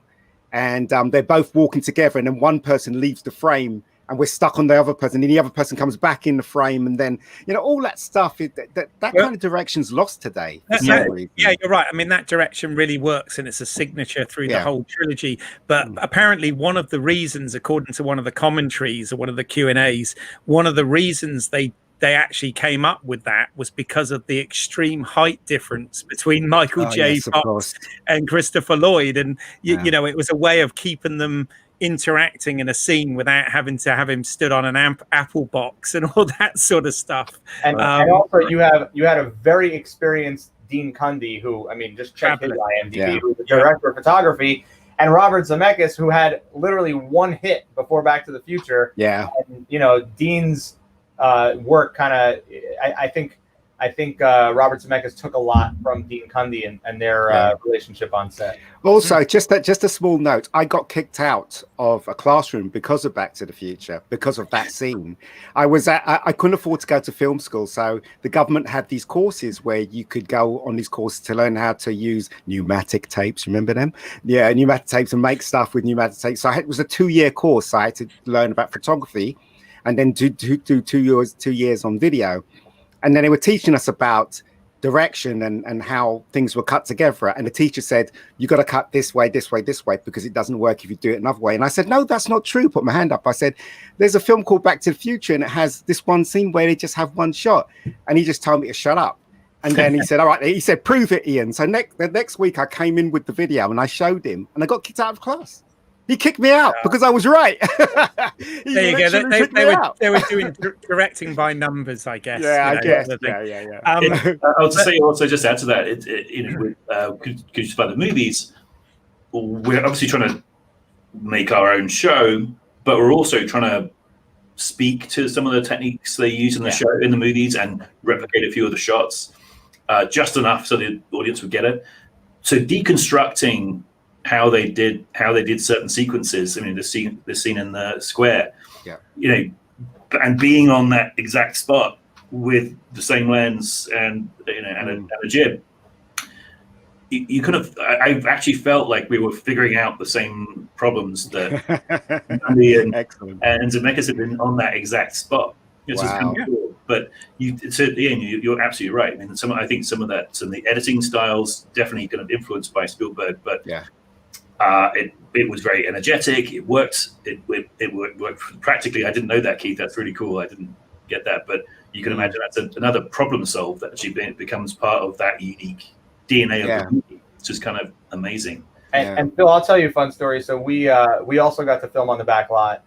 and they're both walking together, and then one person leaves the frame and we're stuck on the other person, and the other person comes back in the frame, and then all that stuff. That kind of direction's lost today. Yeah, you're right. I mean, that direction really works, and it's a signature through the whole trilogy. But apparently, one of the reasons, according to one of the commentaries or one of the Q&As, one of the reasons they actually came up with that was because of the extreme height difference between Michael J. Fox and Christopher Lloyd, and it was a way of keeping them interacting in a scene without having to have him stood on an Apple box and all that sort of stuff. And also, you had a very experienced Dean Cundy, who, I mean, just check his IMDb, who's the director of photography, and Robert Zemeckis, who had literally one hit before Back to the Future. And, Dean's work kind of, I think Robert Zemeckis took a lot from Dean Cundy and their relationship on set. Also, just a small note, I got kicked out of a classroom because of Back to the Future, because of that scene. I couldn't afford to go to film school, so the government had these courses where you could go on these courses to learn how to use pneumatic tapes. Remember them? Yeah, pneumatic tapes, and make stuff with pneumatic tapes. So it was a 2-year course. So I had to learn about photography and then do 2 years on video. And then they were teaching us about direction and how things were cut together. And the teacher said, you got to cut this way, this way, this way, because it doesn't work if you do it another way. And I said, no, that's not true. Put my hand up. I said, there's a film called Back to the Future, and it has this one scene where they just have one shot. And he just told me to shut up. And then he said, all right, he said, prove it, Ian. So the next week I came in with the video and I showed him, and I got kicked out of class. He kicked me out because I was right. There you go. They were doing directing by numbers, I guess. Yeah, I guess. I'll say also, just add to that, because by the movies, we're obviously trying to make our own show, but we're also trying to speak to some of the techniques they use in the show, in the movies, and replicate a few of the shots, just enough so the audience would get it. So deconstructing how they did certain sequences. I mean, the scene in the square, and being on that exact spot with the same lens and a jib. You could have. I've actually felt like we were figuring out the same problems that Andy and Zemeckis had been on that exact spot. It's just kind of cool. But you're absolutely right. I mean, I think some of the editing styles definitely kind of influenced by Spielberg, but it was very energetic. It worked. It worked practically. I didn't know that, Keith. That's really cool. I didn't get that, but you can imagine that's another problem solved that actually becomes part of that unique DNA of the movie. It's just kind of amazing. And Phil, I'll tell you a fun story. So we also got to film on the back lot.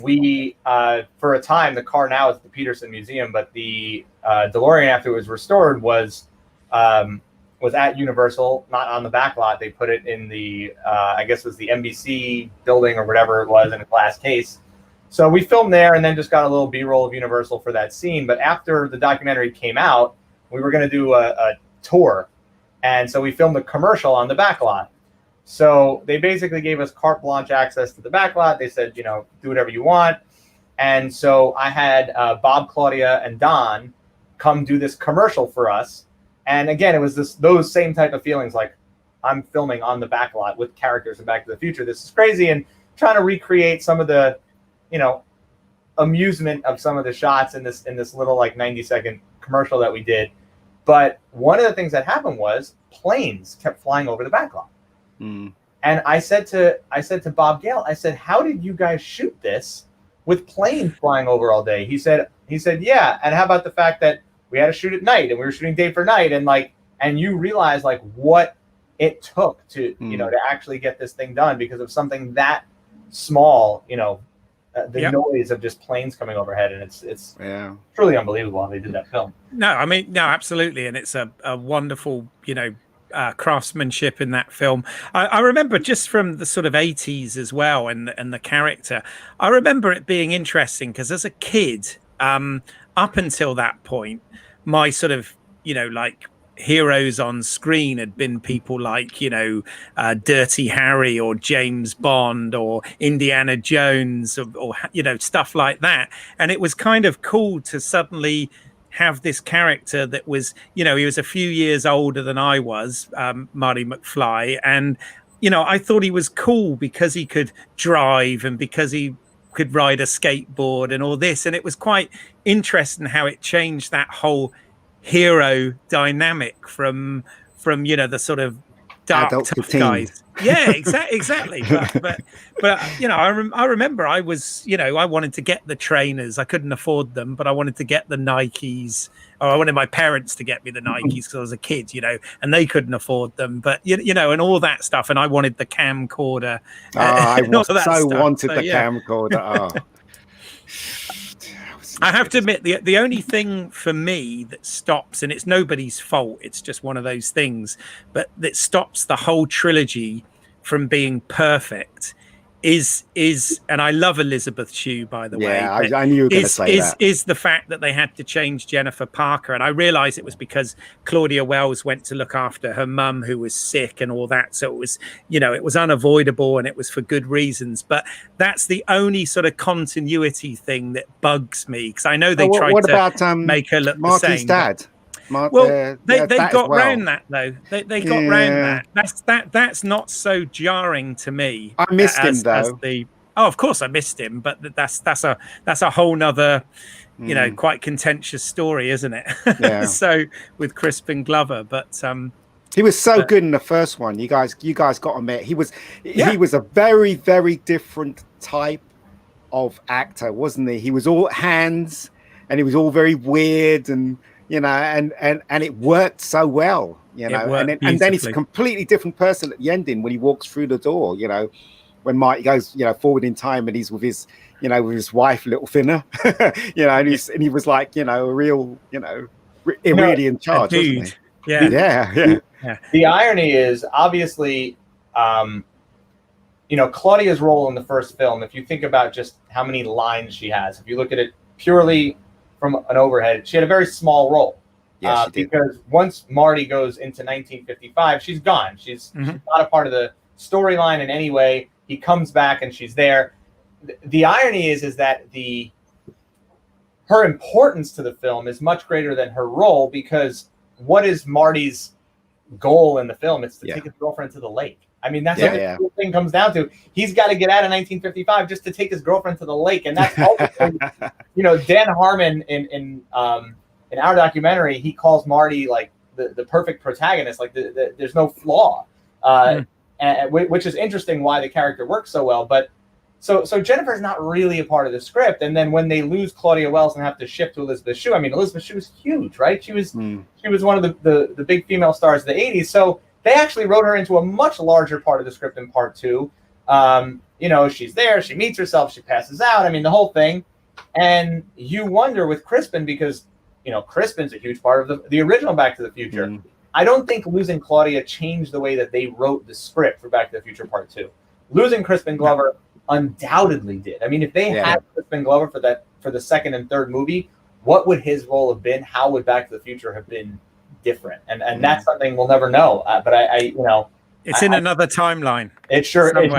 We for a time, the car now is at the Peterson Museum, but the DeLorean, after it was restored, was at Universal, not on the back lot. They put it in the I guess it was the NBC building or whatever it was, in a glass case. So we filmed there and then just got a little B-roll of Universal for that scene. But after the documentary came out, we were going to do a tour, and so we filmed a commercial on the back lot. So they basically gave us carte blanche access to the back lot. They said, do whatever you want. And so I had Bob, Claudia, and Don come do this commercial for us. And again, it was those same type of feelings, like I'm filming on the back lot with characters in Back to the Future. This is crazy. And trying to recreate some of the, amusement of some of the shots in this little 90-second commercial that we did. But one of the things that happened was planes kept flying over the backlot. And I said to Bob Gale, I said, how did you guys shoot this with planes flying over all day? He said, yeah. And how about the fact that we had to shoot at night and we were shooting day for night, and you realize like what it took to, to actually get this thing done because of something that small, the noise of just planes coming overhead, and it's truly unbelievable how they did that film. No, I mean, no, absolutely, and it's a wonderful, craftsmanship in that film. I remember just from the sort of 80s as well, and the character. I remember it being interesting because as a kid, up until that point, my sort of, like heroes on screen had been people like Dirty Harry or James Bond or Indiana Jones or stuff like that, and it was kind of cool to suddenly have this character that was he was a few years older than I was, Marty McFly, and I thought he was cool because he could drive and because he could ride a skateboard and all this, and it was quite interesting how it changed that whole hero dynamic from the sort of dark tough guys. Yeah, exactly. But I remember I was I wanted to get the trainers. I couldn't afford them, but I wanted to get the Nikes, or I wanted my parents to get me the Nikes because I was a kid, and they couldn't afford them. But and all that stuff, and I wanted the camcorder. I wanted the camcorder. I have to admit, the only thing for me that stops, and it's nobody's fault, it's just one of those things, but that stops the whole trilogy from being perfect is and I love Elizabeth Shue, by the way. Yeah, I knew you were going to say that. Is the fact that they had to change Jennifer Parker, and I realized it was because Claudia Wells went to look after her mum who was sick and all that, so it was it was unavoidable and it was for good reasons. But that's the only sort of continuity thing that bugs me, because I know they tried to make her look Marty's the same. Dad? They got round that though. They got round that. That's not so jarring to me. I missed him though. Of course I missed him, but that's a whole nother, quite contentious story, isn't it? Yeah. So with Crispin Glover, but he was so good in the first one. You guys got to admit he was a very, very different type of actor, wasn't he? He was all hands, and he was all very weird and. And it worked so well, and then he's a completely different person at the ending when he walks through the door, when Mike goes, forward in time and he's with his, with his wife, Littlefinger, and he was like, a real, really in charge, wasn't he? Yeah. The irony is obviously, Claudia's role in the first film, if you think about just how many lines she has, if you look at it purely from an overhead, she had a very small role. Yeah, because once Marty goes into 1955, she's gone. She's not a part of the storyline in any way. He comes back and she's there. The irony is that her importance to the film is much greater than her role, because what is Marty's goal in the film? It's to take his girlfriend to the lake. I mean, that's what the whole thing comes down to. He's got to get out of 1955 just to take his girlfriend to the lake, and that's all. Dan Harmon in our documentary, he calls Marty like the perfect protagonist. Like there's no flaw, which is interesting why the character works so well. But so Jennifer's not really a part of the script. And then when they lose Claudia Wells and have to shift to Elizabeth Shue, I mean, Elizabeth Shue was huge, right? She was one of the big female stars of the 80s. So they actually wrote her into a much larger part of the script in part 2. She's there, she meets herself, she passes out. I mean, the whole thing. And you wonder with Crispin, because, Crispin's a huge part of the original Back to the Future. I don't think losing Claudia changed the way that they wrote the script for Back to the Future Part 2. Losing Crispin Glover undoubtedly did. I mean, if they had Crispin Glover for the second and third movie, what would his role have been? How would Back to the Future have been different? And that's something we'll never know. But it's in another timeline. It sure is.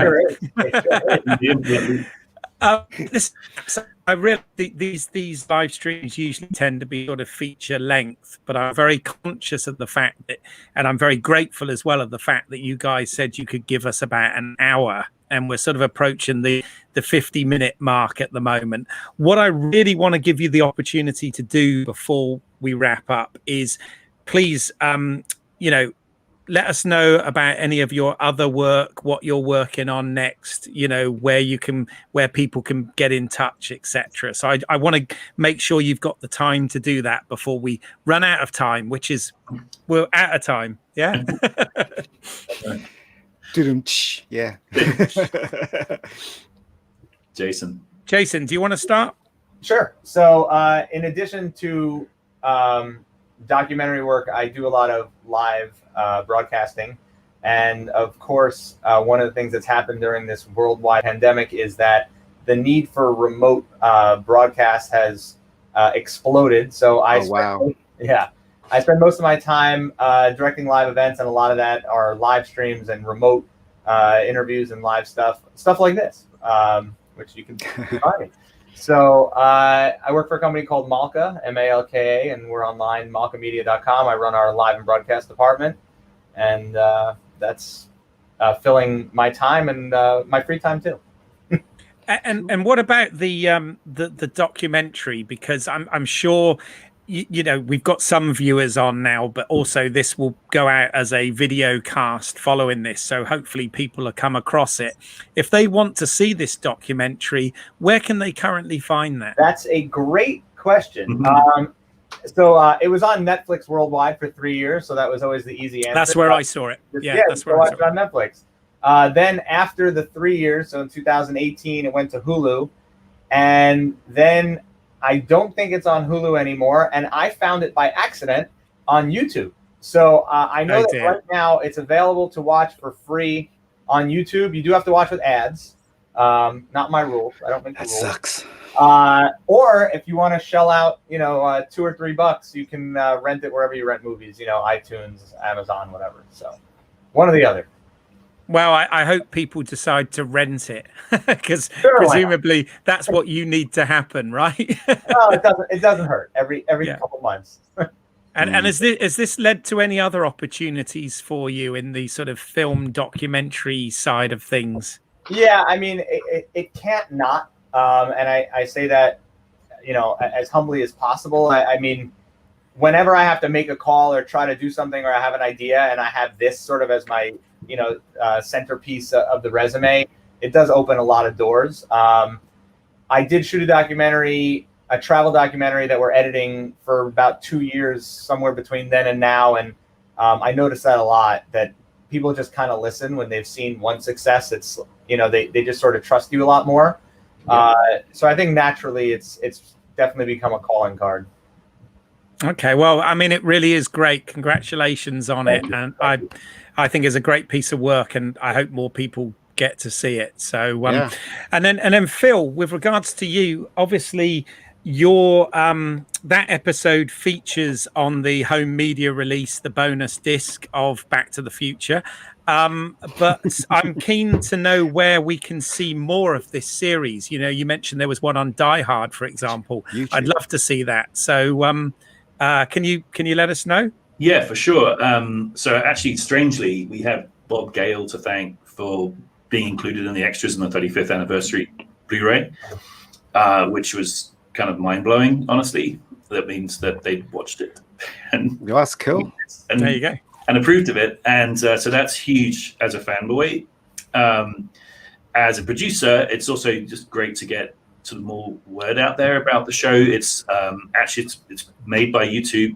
I really these live streams usually tend to be sort of feature length, but I'm very conscious of the fact that, and I'm very grateful as well of the fact that you guys said you could give us about an hour, and we're sort of approaching the 50-minute mark at the moment. What I really want to give you the opportunity to do before we wrap up is please, you know, let us know about any of your other work, what you're working on next, you know, where people can get in touch, etc. So I want to make sure you've got the time to do that before we run out of time, which is we're out of time. Yeah. Yeah. Jason, do you want to start? Sure. So in addition to documentary work, I do a lot of live broadcasting. And of course, one of the things that's happened during this worldwide pandemic is that the need for remote broadcast has exploded. So I spend most of my time directing live events, and a lot of that are live streams and remote interviews and live stuff like this, which you can find. So I work for a company called Malka, M-A-L-K-A, and we're online, malkamedia.com. I run our live and broadcast department, and that's filling my time and my free time too. And what about the documentary? Because I'm sure you know we've got some viewers on now, but also this will go out as a video cast following this, so hopefully people will come across it. If they want to see this documentary, where can they currently find that? That's a great question. So it was on Netflix worldwide for 3 years, so that was always the easy answer. That's where I saw it. Yeah, that's where I saw it on Netflix. Then after the 3 years, so in 2018, it went to Hulu, and then I don't think it's on Hulu anymore, and I found it by accident on YouTube. So I know that right now it's available to watch for free on YouTube. You do have to watch with ads. Not my rules. I don't make the rules. That sucks. Or if you want to shell out, you know, $2 or $3, you can rent it wherever you rent movies. You know, iTunes, Amazon, whatever. So one or the other. Well, I hope people decide to rent it because presumably that's what you need to happen, right? Well, it doesn't hurt every couple months. And has this led to any other opportunities for you in the sort of film documentary side of things? Yeah, I mean, it can't not. And I say that, you know, as humbly as possible. I mean, whenever I have to make a call or try to do something, or I have an idea and I have this sort of as my, you know, centerpiece of the resume, it does open a lot of doors. I did shoot a travel documentary that we're editing for about 2 years, somewhere between then and now. And I noticed that a lot, that people just kind of listen when they've seen one success. It's, you know, they just sort of trust you a lot more. So I think naturally it's definitely become a calling card. Okay, well, I mean, it really is great. Congratulations on it. And I think it's a great piece of work, and I hope more people get to see it. So, and then Phil, with regards to you, obviously your that episode features on the home media release the bonus disc of Back to the Future. But I'm keen to know where we can see more of this series. You know, you mentioned there was one on Die Hard, for example. YouTube. I'd love to see that. So can you let us know? Yeah, for sure. So actually, strangely, we have Bob Gale to thank for being included in the extras in the 35th anniversary Blu-ray, which was kind of mind-blowing, honestly. That means that they watched it. And that's cool. And there you go. And approved of it. And so that's huge as a fanboy. As a producer, it's also just great to get sort of more word out there about the show. It's actually it's made by YouTube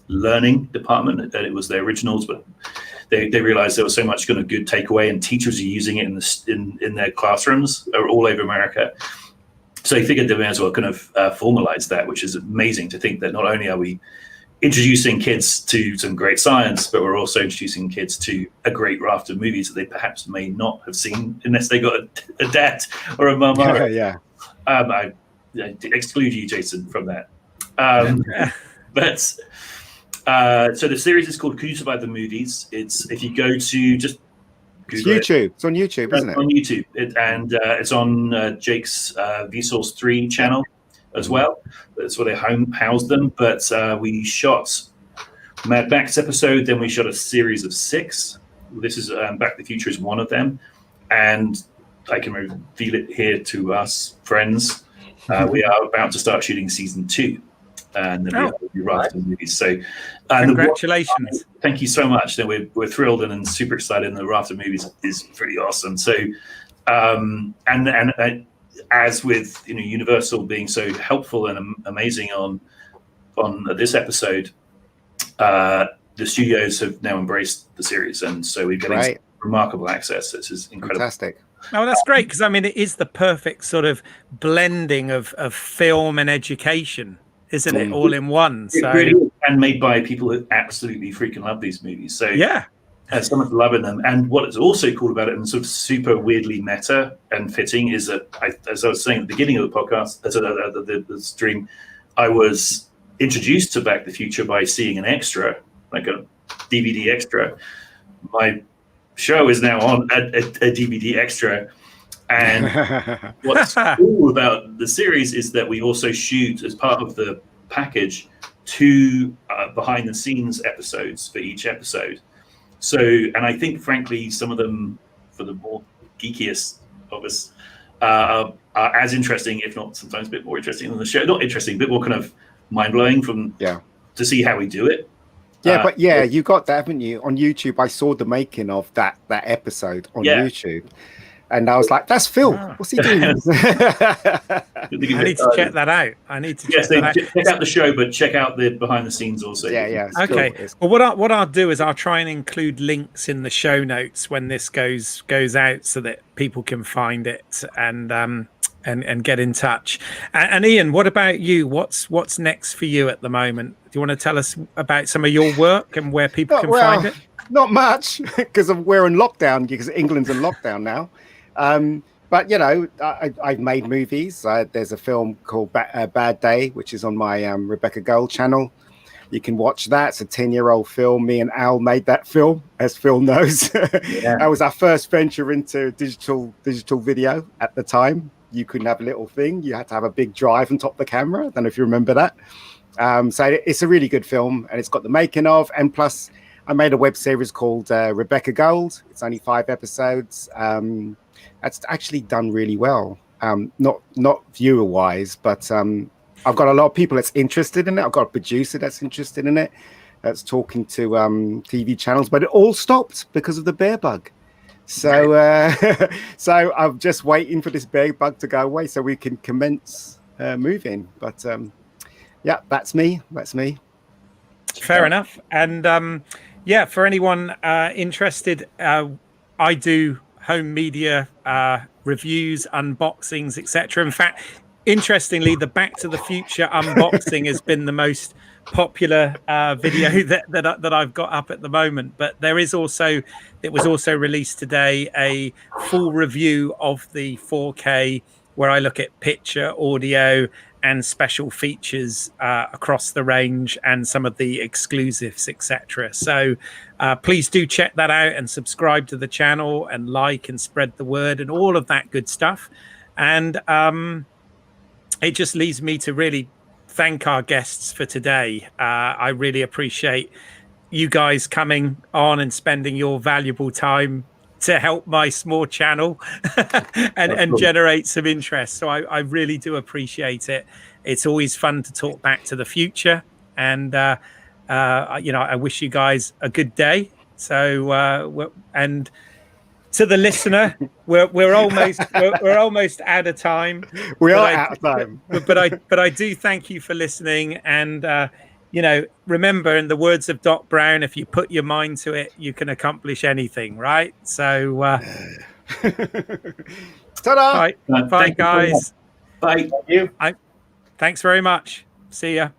learning department. It was their originals, but they realized there was so much kind of good takeaway, and teachers are using it in their classrooms all over America. So they figured they may as well kind of formalize that, which is amazing to think that not only are we introducing kids to some great science, but we're also introducing kids to a great raft of movies that they perhaps may not have seen unless they got a dad or a mum. I exclude you, Jason, from that. But so the series is called Could You Survive the Movies? It's if you go to just Google YouTube. It's on YouTube, isn't it? On YouTube, it's on Jake's Vsauce 3 channel as well. That's where they housed them. But we shot Mad Max episode, then we shot a series of 6. This is Back to the Future is one of them, and I can reveal it here to us friends. We are about to start shooting season 2. and there'll be a raft of movies. So, congratulations! Thank you so much. So we're thrilled and super excited, and the raft of movies is pretty awesome. So, and as with Universal being so helpful and amazing on this episode, the studios have now embraced the series, and so we're getting remarkable access. This is incredible. Fantastic. Oh, that's great, because I mean, it is the perfect sort of blending of film and education, isn't it? All in one. So it really is, and made by people who absolutely freaking love these movies. So yeah, there's so much love in them. And what is also cool about it, and sort of super weirdly meta and fitting, is that as I was saying at the beginning of the podcast, the stream, I was introduced to Back to the Future by seeing an extra, like a DVD extra. My show is now on a DVD extra, and what's cool about the series is that we also shoot, as part of the package, 2 behind the scenes episodes for each episode. So, and I think frankly some of them, for the more geekiest of us, are as interesting, if not sometimes a bit more interesting than the show. Not interesting, a bit more kind of mind-blowing to see how we do it. Yeah, but you got that, haven't you? On YouTube, I saw the making of that episode on YouTube, and I was like, "That's Phil. What's he doing?" I need to check that out. Check out the show, but check out the behind the scenes also. Yeah. Okay. Well, what I'll do is I'll try and include links in the show notes when this goes out, so that people can find it and get in touch. And Ian, what about you? What's next for you at the moment? Do you want to tell us about some of your work and where people can find it? Not much, because we're in lockdown, because England's in lockdown now. But I've made movies. There's a film called Bad Day, which is on my Rebecca Gold channel. You can watch that. It's a 10-year-old film. Me and Al made that film, as Phil knows. That was our first venture into digital video at the time. You couldn't have a little thing. You had to have a big drive on top of the camera. I don't know if you remember that. So it's a really good film, and it's got the making of. And plus, I made a web series called Rebecca Gold. It's only 5 episodes. That's actually done really well. Not viewer-wise, but I've got a lot of people that's interested in it. I've got a producer that's interested in it, that's talking to TV channels. But it all stopped because of the bear bug. So so I'm just waiting for this bear bug to go away so we can commence moving. But that's me. Fair enough. And for anyone interested, I do home media reviews, unboxings, etc. In fact, interestingly, the Back to the Future unboxing has been the most popular video that I've got up at the moment. But it was also released today, a full review of the 4K, where I look at picture, audio, and special features across the range, and some of the exclusives, etc. So please do check that out and subscribe to the channel and like and spread the word and all of that good stuff. And it just leaves me to really thank our guests for today. I really appreciate you guys coming on and spending your valuable time to help my small channel and generate some interest. So I really do appreciate it. It's always fun to talk Back to the Future, and I wish you guys a good day. So and to the listener, we're almost out of time. We are out of time. But I do thank you for listening, and remember, in the words of Doc Brown, if you put your mind to it, you can accomplish anything, right? So ta-da! Bye guys. Bye. Thank you. Thanks very much. See ya.